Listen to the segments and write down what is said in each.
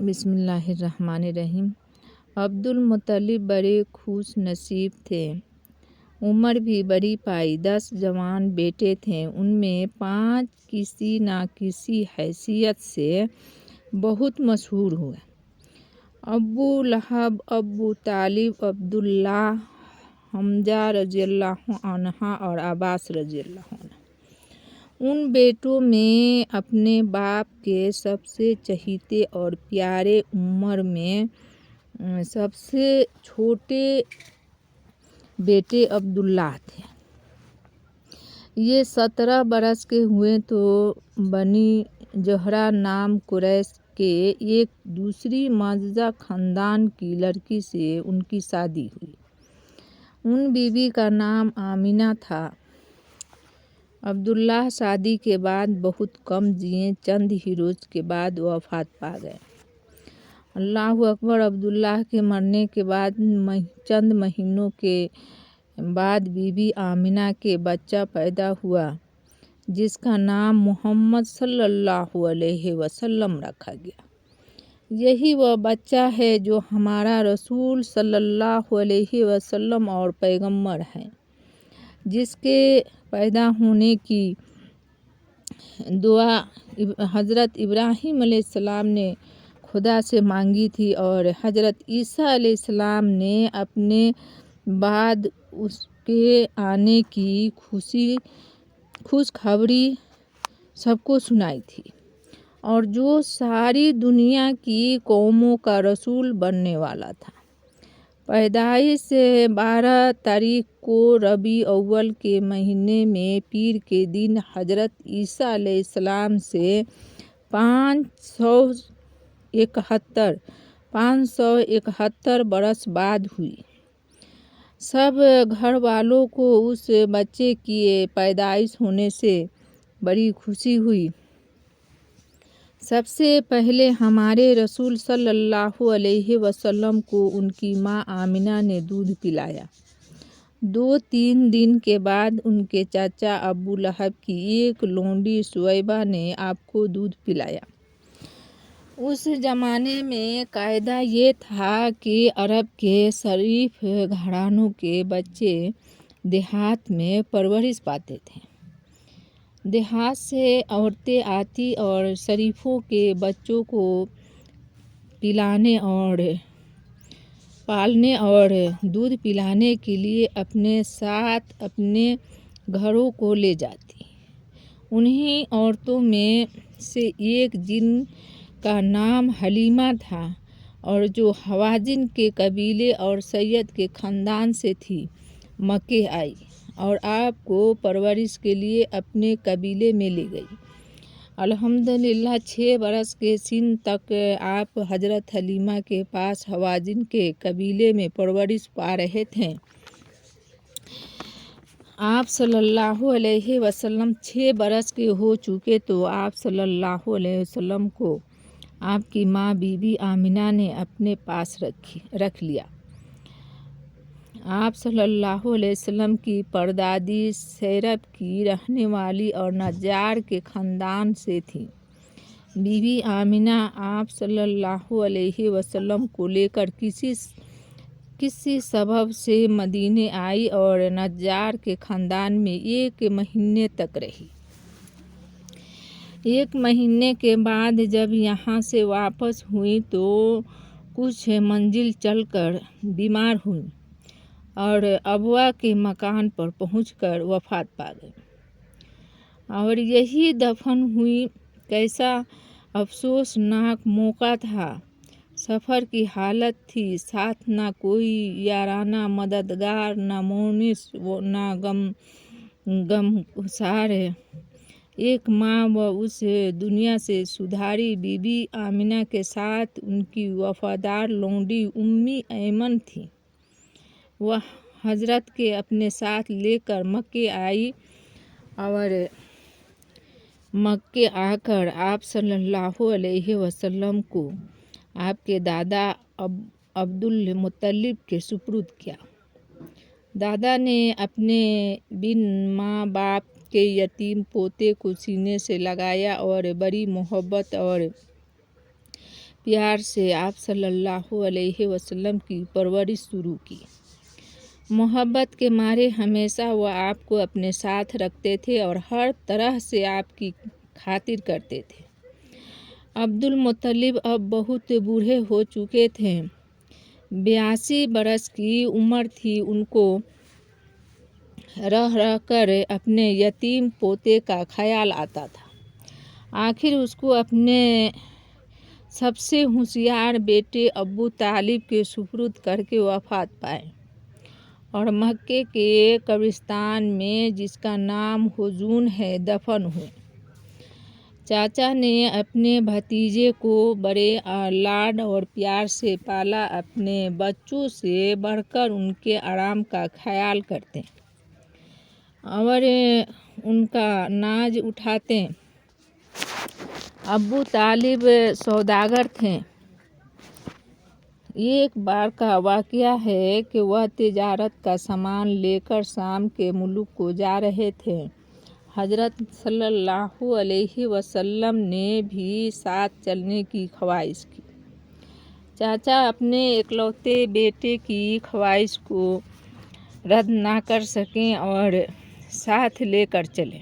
بسم اللہ الرحمن الرحیم۔ عبد المطلب بڑے خوش نصیب تھے۔ عمر بھی بڑی پائی، 10 جوان بیٹے تھے، ان میں 5 کسی نہ کسی حیثیت سے بہت مشہور ہوئے۔ ابو لہب، ابو طالب، عبداللہ، حمزہ رضی اللہ عنہ اور عباس رضی اللہ عنہ۔ ان بیٹوں میں اپنے باپ کے سب سے چہیتے اور پیارے عمر میں سب سے چھوٹے بیٹے عبداللہ تھے۔ یہ 17 برس کے ہوئے تو بنی زہرہ نام قریش کے ایک دوسری معززہ خاندان کی لڑکی سے ان کی شادی ہوئی۔ ان بیوی کا نام آمنہ تھا۔ عبداللہ شادی کے بعد بہت کم جئے، چند ہی روز کے بعد وفات پا گئے۔ اللہ اکبر۔ عبداللہ کے مرنے کے بعد چند مہینوں کے بعد بی بی آمنہ کے بچہ پیدا ہوا، جس کا نام محمد صلی اللہ علیہ وسلم رکھا گیا۔ یہی وہ بچہ ہے جو ہمارا رسول صلی اللہ علیہ وسلم اور پیغمبر ہے، جس کے پیدا ہونے کی دعا حضرت ابراہیم علیہ السلام نے خدا سے مانگی تھی، اور حضرت عیسیٰ علیہ السلام نے اپنے بعد اس کے آنے کی خوشخبری سب کو سنائی تھی، اور جو ساری دنیا کی قوموں کا رسول بننے والا تھا۔ پیدائش 12 تاریخ کو ربیع الاول کے مہینے میں پیر کے دن حضرت عیسیٰ علیہ السلام سے 571 برس بعد ہوئی۔ سب گھر والوں کو اس بچے کی پیدائش ہونے سے بڑی خوشی ہوئی۔ سب سے پہلے ہمارے رسول صلی اللہ علیہ وسلم کو ان کی ماں آمنہ نے دودھ پلایا۔ 2-3 دن کے بعد ان کے چچا ابو لہب کی ایک لونڈی سویبہ نے آپ کو دودھ پلایا۔ اس زمانے میں قاعدہ یہ تھا کہ عرب کے شریف گھرانوں کے بچے دیہات میں پرورش پاتے تھے۔ دیہات سے عورتیں آتی اور شریفوں کے بچوں کو پالنے اور دودھ پلانے کے لیے اپنے ساتھ اپنے گھروں کو لے جاتی۔ انہی عورتوں میں سے ایک، جن کا نام حلیمہ تھا، اور جو حوازن کے قبیلے اور سید کے خاندان سے تھی، مکہ آئی اور آپ کو پرورش کے لیے اپنے قبیلے میں لے گئی۔ الحمدللہ 6 برس کے سن تک آپ حضرت حلیمہ کے پاس حوازن کے قبیلے میں پرورش پا رہے تھے۔ آپ صلی اللہ علیہ وسلم 6 برس کے ہو چکے تو آپ صلی اللہ علیہ وسلم کو آپ کی ماں بی بی آمنہ نے اپنے پاس رکھ لیا۔ آپ صلی اللہ علیہ وسلم کی پردادی سیرب کی رہنے والی اور نجار کے خاندان سے تھیں۔ بی بی آمنہ آپ صلی اللہ علیہ وسلم کو لے کر کسی سبب سے مدینے آئی اور نجار کے خاندان میں 1 مہینے تک رہی۔ 1 مہینے کے بعد جب یہاں سے واپس ہوئی تو کچھ منزل چل کر بیمار ہوئی اور ابوا کے مکان پر پہنچ کر وفات پا گئی، اور یہیں دفن ہوئی۔ کیسا افسوسناک موقع تھا! سفر کی حالت تھی، ساتھ نہ کوئی یارانہ مددگار، نہ مونس، نہ غمگسار۔ ایک ماں و اس دنیا سے سدھاری بی بی آمنہ کے ساتھ ان کی وفادار لونڈی ایمن تھی۔ وہ حضرت کے اپنے ساتھ لے کر مکہ آئی، اور مکہ آ کر آپ صلی اللہ علیہ وسلم کو آپ کے دادا عبد المطلب کے سپرد کیا۔ دادا نے اپنے بن ماں باپ کے یتیم پوتے کو سینے سے لگایا اور بڑی محبت اور پیار سے آپ صلی اللہ علیہ وسلم کی پرورش شروع کی۔ محبت کے مارے ہمیشہ وہ آپ کو اپنے ساتھ رکھتے تھے اور ہر طرح سے آپ کی خاطر کرتے تھے۔ عبد المطلب اب بہت بوڑھے ہو چکے تھے، 82 برس کی عمر تھی۔ ان کو رہ رہ کر اپنے یتیم پوتے کا خیال آتا تھا۔ آخر اس کو اپنے سب سے ہوشیار بیٹے ابو طالب کے سپرد کر کے وفات پائے اور مکے کے قبرستان میں، جس کا نام حزون ہے، دفن ہوئے۔ چاچا نے اپنے بھتیجے کو بڑے لاڈ اور پیار سے پالا، اپنے بچوں سے بڑھ کر ان کے آرام کا خیال کرتے اور ان کا ناز اٹھاتے۔ ابو طالب سوداگر تھے۔ ایک بار کا واقعہ ہے کہ وہ تجارت کا سامان لے کر شام کے ملک کو جا رہے تھے۔ حضرت صلی اللہ علیہ وسلم نے بھی ساتھ چلنے کی خواہش کی۔ چاچا اپنے اکلوتے بیٹے کی خواہش کو رد نہ کر سکے اور ساتھ لے کر چلے۔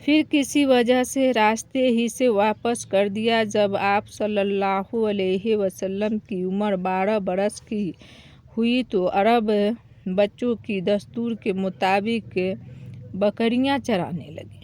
پھر کسی وجہ سے راستے ہی سے واپس کر دیا۔ جب آپ صلی اللہ علیہ وسلم کی عمر 12 برس کی ہوئی تو عرب بچوں کی دستور کے مطابق بکریاں چرانے لگے۔